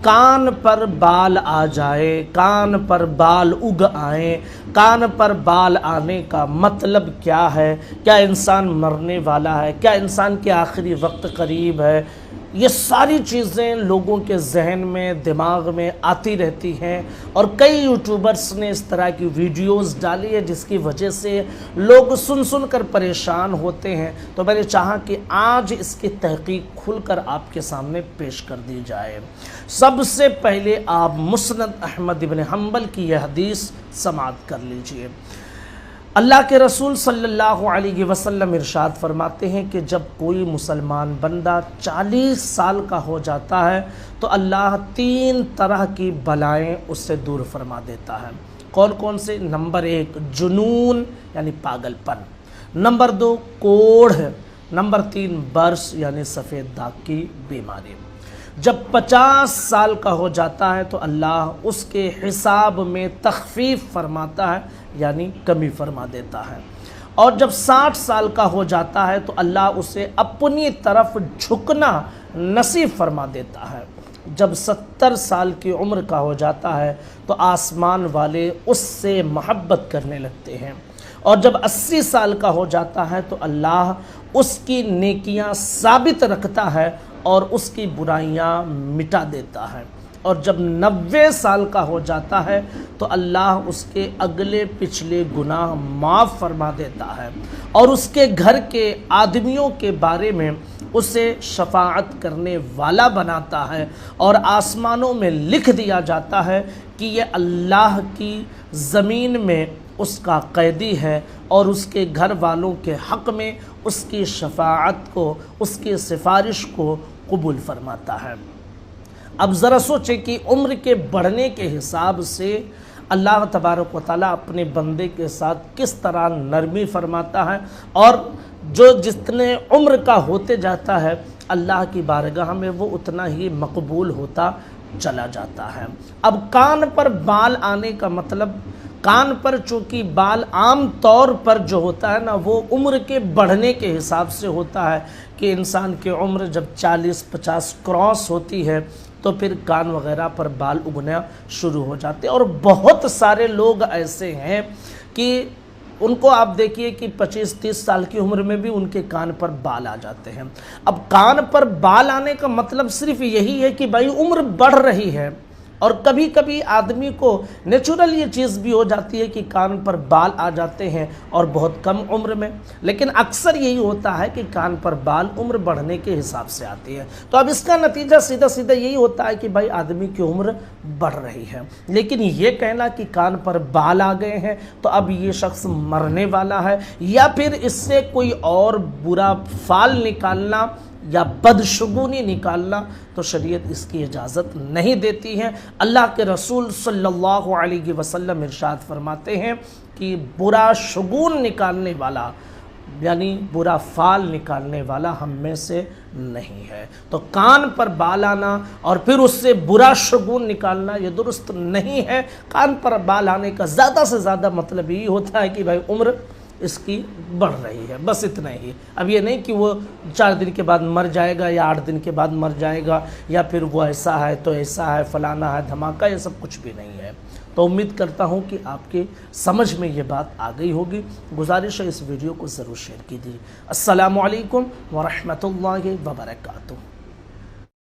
کان پر بال آ جائے، کان پر بال اگ آئیں، کان پر بال آنے کا مطلب کیا ہے؟ کیا انسان مرنے والا ہے؟ کیا انسان کے آخری وقت قریب ہے؟ یہ ساری چیزیں لوگوں کے ذہن میں، دماغ میں آتی رہتی ہیں، اور کئی یوٹیوبرز نے اس طرح کی ویڈیوز ڈالی ہے جس کی وجہ سے لوگ سن کر پریشان ہوتے ہیں۔ تو میں نے چاہا کہ آج اس کی تحقیق کھل کر آپ کے سامنے پیش کر دی جائے۔ سب سے پہلے آپ مسند احمد بن حنبل کی یہ حدیث سماعت کر لیجئے۔ اللہ کے رسول صلی اللہ علیہ وسلم ارشاد فرماتے ہیں کہ جب کوئی مسلمان بندہ 40 سال کا ہو جاتا ہے تو اللہ 3 طرح کی بلائیں اس سے دور فرما دیتا ہے۔ کون کون سے؟ نمبر 1 جنون یعنی پاگل پن، نمبر 2 کوڑھ، نمبر 3 برس یعنی سفید داغ کی بیماری۔ جب 50 سال کا ہو جاتا ہے تو اللہ اس کے حساب میں تخفیف فرماتا ہے یعنی کمی فرما دیتا ہے، اور جب 60 سال کا ہو جاتا ہے تو اللہ اسے اپنی طرف جھکنا نصیب فرما دیتا ہے۔ جب 70 سال کی عمر کا ہو جاتا ہے تو آسمان والے اس سے محبت کرنے لگتے ہیں، اور جب 80 سال کا ہو جاتا ہے تو اللہ اس کی نیکیاں ثابت رکھتا ہے اور اس کی برائیاں مٹا دیتا ہے، اور جب 90 سال کا ہو جاتا ہے تو اللہ اس کے اگلے پچھلے گناہ معاف فرما دیتا ہے، اور اس کے گھر کے آدمیوں کے بارے میں اسے شفاعت کرنے والا بناتا ہے، اور آسمانوں میں لکھ دیا جاتا ہے کہ یہ اللہ کی زمین میں اس کا قیدی ہے، اور اس کے گھر والوں کے حق میں اس کی شفاعت کو، اس کی سفارش کو قبول فرماتا ہے۔ اب ذرا سوچیں کہ عمر کے بڑھنے کے حساب سے اللہ تبارک و تعالیٰ اپنے بندے کے ساتھ کس طرح نرمی فرماتا ہے، اور جو جتنے عمر کا ہوتے جاتا ہے اللہ کی بارگاہ میں وہ اتنا ہی مقبول ہوتا چلا جاتا ہے۔ اب کان پر بال آنے کا مطلب، کان پر چونکہ بال عام طور پر جو ہوتا ہے نا وہ عمر کے بڑھنے کے حساب سے ہوتا ہے، کہ انسان کی عمر جب 40-50 کراس ہوتی ہے تو پھر کان وغیرہ پر بال اگنا شروع ہو جاتے ہیں، اور بہت سارے لوگ ایسے ہیں کہ ان کو آپ دیکھیے کہ 25-30 سال کی عمر میں بھی ان کے کان پر بال آ جاتے ہیں۔ اب کان پر بال آنے کا مطلب صرف یہی ہے کہ بھائی عمر بڑھ رہی ہے، اور کبھی کبھی آدمی کو نیچرل یہ چیز بھی ہو جاتی ہے کہ کان پر بال آ جاتے ہیں اور بہت کم عمر میں، لیکن اکثر یہی ہوتا ہے کہ کان پر بال عمر بڑھنے کے حساب سے آتی ہے۔ تو اب اس کا نتیجہ سیدھا یہی ہوتا ہے کہ بھائی آدمی کی عمر بڑھ رہی ہے، لیکن یہ کہنا کہ کان پر بال آ گئے ہیں تو اب یہ شخص مرنے والا ہے، یا پھر اس سے کوئی اور برا فال نکالنا یا بدشگونی نکالنا، تو شریعت اس کی اجازت نہیں دیتی ہے۔ اللہ کے رسول صلی اللہ علیہ وسلم ارشاد فرماتے ہیں کہ برا شگون نکالنے والا یعنی برا فال نکالنے والا ہم میں سے نہیں ہے۔ تو کان پر بال آنا اور پھر اس سے برا شگون نکالنا یہ درست نہیں ہے۔ کان پر بال آنے کا زیادہ سے زیادہ مطلب یہی ہوتا ہے کہ بھائی عمر اس کی بڑھ رہی ہے، بس اتنا ہی۔ اب یہ نہیں کہ وہ 4 دن کے بعد مر جائے گا یا 8 دن کے بعد مر جائے گا، یا پھر وہ ایسا ہے تو ایسا ہے، فلانا ہے، دھماکہ، یہ سب کچھ بھی نہیں ہے۔ تو امید کرتا ہوں کہ آپ کے سمجھ میں یہ بات آ گئی ہوگی۔ گزارش ہے اس ویڈیو کو ضرور شیئر کیجیے۔ السلام علیکم ورحمۃ اللہ وبرکاتہ۔